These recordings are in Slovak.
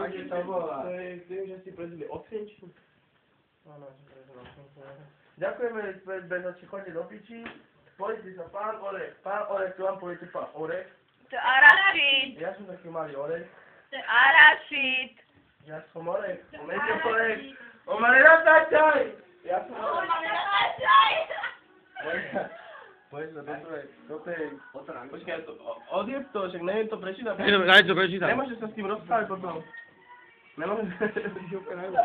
Aký to bola? To je tým, že si prezili odsienčku. Áno, že prezili odsienčku. Ďakujeme, bežači, chodite do piči. Spojite sa, pán Orech, čo vám poviete, pán Orech? To arašid. Ja som taký malý Orech. To arašid. Ja som Orech. Umejte Orech. O ma nenatáčaj! Ja som Orech. Poď sa do tej... Počkaj, odjeb to, však neviem to prečítať. Daj to prečítam. Nemôžeš sa s tým rozprávať potom. Nemôžeš...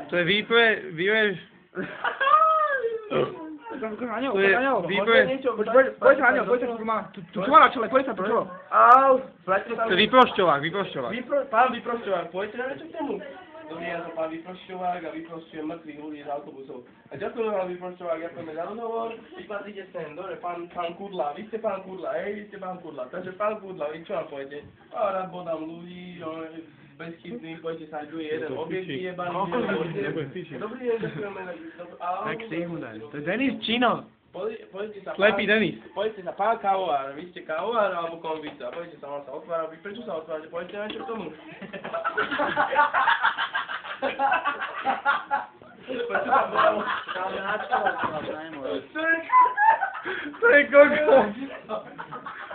To je výpreš... To je výpreš... Poď sa, Aňo, poď sa, tu má na čele, poď sa, čo? Au, To je výprošťovák. Pán Vyprošťovák, poďte na niečo k tomu. Dobrý, ja som pán Vyprošťovák a vyprošťujem mŕtvych ľudí z autobusov. A ďakujem vám, Vyprošťovák, ďakujeme za rozhovor. Vypadíte sem, dobre, pán Kudla, vy ste pán Kudla, vy ste pán Kudla. Takže pán Kudla, vy čo vám poviete? A rád bodám ľudí, bezchybný, poďte sa, tu je jeden objekt vyjebaný. Dobrý deň, ďakujeme. Tak si hudaj. To je Denis Čino. Poďte sa, Slepý Denis. Poďte sa, pán kávovár, vy ste kávovár alebo konvica, poďte sa, on sa otvára, prečo sa otvárate, poďte na niečo k tomu. Prečo sa bolo? To je kokos.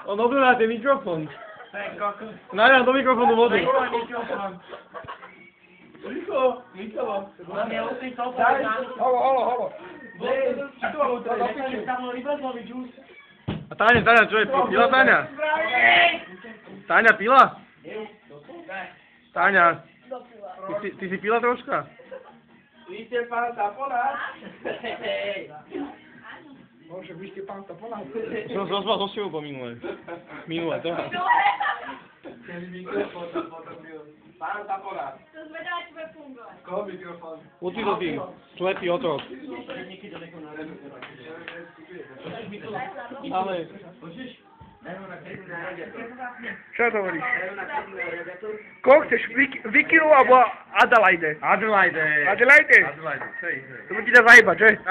On obľúda ten mikrofón. To je kokos. Nájdem do mikrofónu vodu. Rýchlo. Nám je osý sopa. Holo. A Táňa, čo je? Pila Táňa? Táňa pila? Táňa, ty si pila troška? Vy ste pán Taponát? Bože, vy ste pán Taponát. Som zozval so Šivou po minule. Minule, to. Pán Taponát. To zvedá, či bude fungovať. Koho mikrofón? Určitý, slepý otrok. Ale... Čo to hovoríš? Koho chceš? Vikilu alebo Adelaide? Adelaide. Adelaide? To by ti dá zajebať, že?